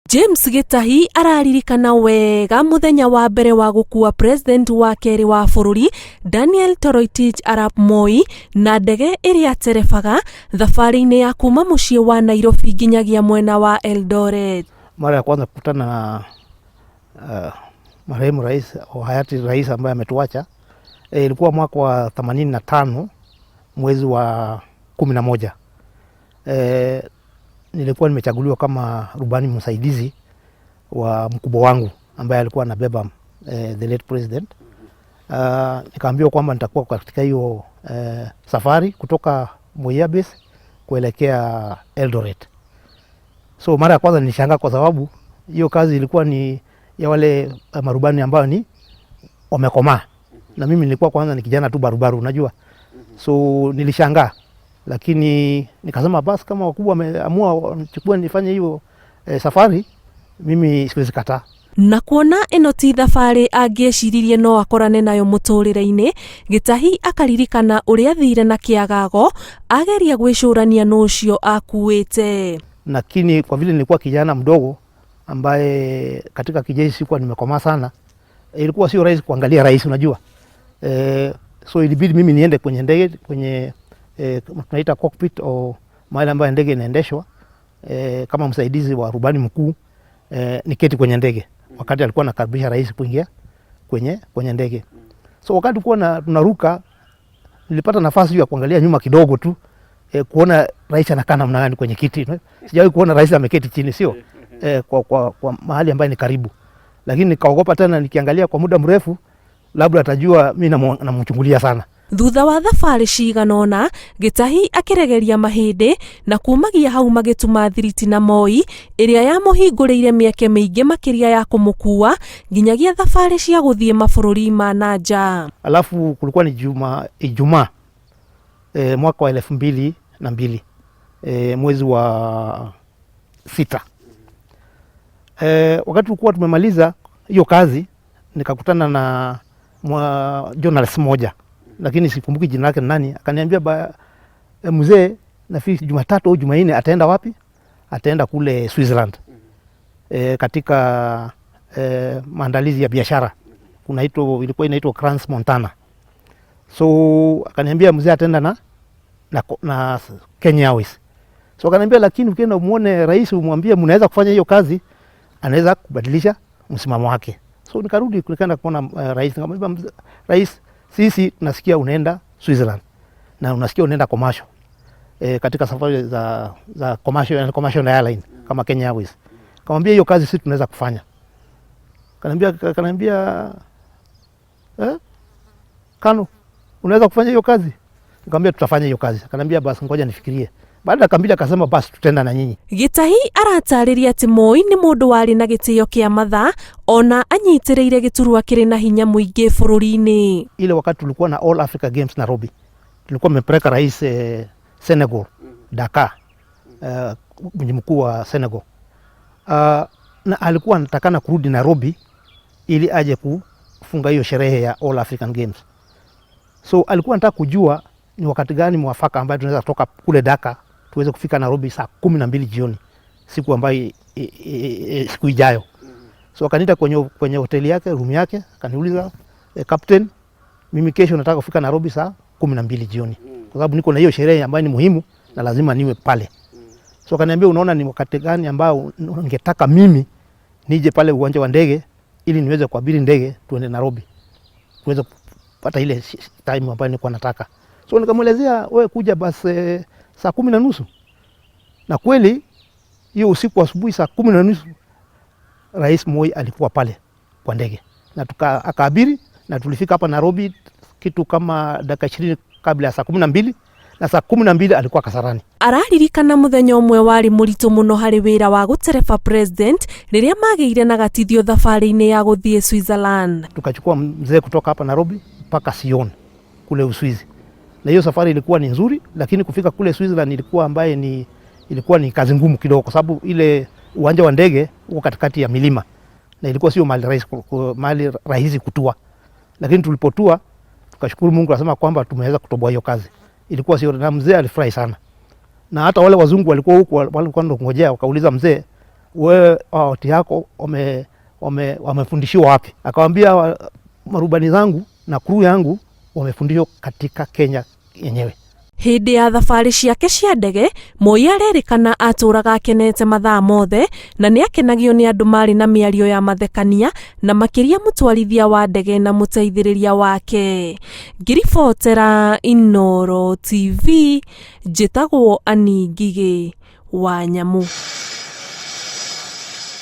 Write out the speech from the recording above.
James Gitahi araririkana wega muthenya wa mbere wa gukua president wa keri wa bururi Daniel Toroitich arap Moi na ndege iria terefaga thabari-ini ya kuma mucii wa Nairobi nginyagia mwena wa Eldoret. Mara ya kwanza kukutana na marehemu rais au hayati rais ambaye ametuacha ilikuwa mwaka wa 85 mwezi wa 11. Nilikuwa nimechaguliwa kama rubani msaidizi wa mkubwa wangu ambaye alikuwa anabeba the late president. Nikaambiwa kwamba nitakuwa katika hiyo safari kutoka Moi base kuelekea Eldoret. So mara ya kwanza nilishangaa kwa sababu hiyo kazi ilikuwa ni ya wale marubani ambao ni wamekomaa. Na mimi nilikuwa kwanza ni kijana tu barubaru unajua. So nilishangaa. Lakini nikasema basi kama wakubwa wameamua nichukue nifanye hiyo safari, mimi siwezi kataa. Na kuona ino ti thabari angieciririe no akorane nayo muturire-ini, Gitahi akaririkana uria athiire na kiagago ageria gwicurania nucio akuite. Lakini kwa vile nilikuwa kijana mdogo ambaye katika kijeshi sikuwa nimekomaa sana, ilikuwa sio rahisi kuangalia rais unajua. So ilibidi mimi niende kwenye ndege kwenye tunaita cockpit au mahali ambayo ndege inaendeshwa kama msaidizi wa rubani mkuu, niketi kwenye ndege wakati alikuwa anakaribisha rais kuingia kwenye ndege. So wakati tulikuwa tunaruka nilipata nafasi ya kuangalia nyuma kidogo tu kuona rais anakaa namna gani kwenye kiti. Sijawahi kuona rais ameketi chini sio kwa mahali ambayo ni karibu. Lakini nikaogopa tena nikiangalia kwa muda mrefu labda atajua mimi namchungulia sana. Thutha wa thabari ciganona, Gitahi akiregeria mahindi na kumagia hau magituma thiriti na Moi iria yamuhinguriire mieke miingi makiria ya kumukua nginyagia thabari cia guthii mabururi ma nanja. Alafu kulikuwa ni Ijumaa mwaka wa 2002 mwezi wa 6. Wakati tulikuwa tumemaliza hiyo kazi nikakutana na journalist moja, lakini sikumbuki jina lake nani. Akaniambia mzee nafikiri Jumatatu au Jumanne ataenda wapi? Ataenda kule Switzerland. Katika maandalizi ya biashara. Ilikuwa inaitwa Crans Montana. So akaniambia mzee ataenda na Kenya Airways. So akaniambia lakini ukienda umuone rais umwambie mnaweza kufanya hiyo kazi, anaweza kubadilisha msimamo wake. So nikarudi nikaenda kuona rais, nikamwambia rais, sisi tunasikia unaenda Switzerland na unasikia unaenda commercial katika safari za commercial airline kama Kenya Airways. Kamwambia hiyo kazi sisi tunaweza kufanya. Kananiambia Kano unaweza kufanya hiyo kazi? Nikamwambia tutafanya hiyo kazi. Kananiambia basi ngoja nifikirie. Baada ya kambili akasema basi tutenda na nyinyi. Gitahi aratariria ati Moi ni mundu wari na gitio kia matha ona anyitireire giturwa kiri na hinya muingi bururi-ini. Ile wakati tulikuwa na All Africa Games Nairobi, tulikuwa tumepeleka rais Senegal, Dakar, mji mkuu wa Senegal. Na alikuwa anatakana kurudi Nairobi ili aje kufunga hiyo sherehe ya All African Games. So alikuwa anataka kujua ni wakati gani mwafaka ambayo tunaweza kutoka kule Dakar tuweze kufika Nairobi saa 12 jioni siku ambayo siku ijayo. So akaniita kwenye hoteli yake, room yake, akaniuliza captain, mimi kesho nataka kufika Nairobi saa 12 jioni kwa sababu niko na hiyo sherehe ambayo ni muhimu na lazima niwe pale. So akaniambia unaona ni wakati gani ambao ungetaka mimi nije pale uwanja wa ndege ili niweze kuabiri ndege tuende Nairobi tuweze kupata ile time ambayo nilikuwa nataka. So nikamwelezea wewe kuja basi saa 10:30. Na kweli hiyo usiku asubuhi saa 10:30 Rais Moi alikuwa pale kwa ndege. Na akaabiri na tulifika hapa Nairobi kitu kama dakika 20 kabla ya saa 12 na saa 12 alikuwa Kasarani. Araririkana muthenya umwe wari muritu muno hari wira wa guterefa president riria magiire na gatithio thabari-ini ya guthii Switzerland. Tukachukua mzee kutoka hapa Nairobi mpaka Sion kule Uswizi. Na hiyo safari ilikuwa ni nzuri, lakini kufika kule Switzerland ilikuwa ni kazi ngumu kidogo kwa sababu ile uwanja wa ndege uko katikati ya milima na ilikuwa sio mahali rahisi kutua. Lakini tulipotua tukashukuru Mungu, nasema kwamba tumeweza kutoboa hiyo kazi. Ilikuwa sio, na mzee alifurahi sana. Na hata wale wazungu walikuwa huko walikuwa ngojea, wakauliza mzee, wewe wati yako wamefundishiwa wapi? Akawambia marubani zangu na crew yangu wamefundishwa katika Kenya yenyewe. Hindi ya thabari ciake cia ndege, Moi aririkana aturaga akenete mathaa mothe na ni akenagio ni andu mari na miario ya mathekania na makiria mutwarithia wa ndege na muteithiriria wake. Ngiribotera Inooro TV, njitagwo Ani Ngigĩ wa Nyamu.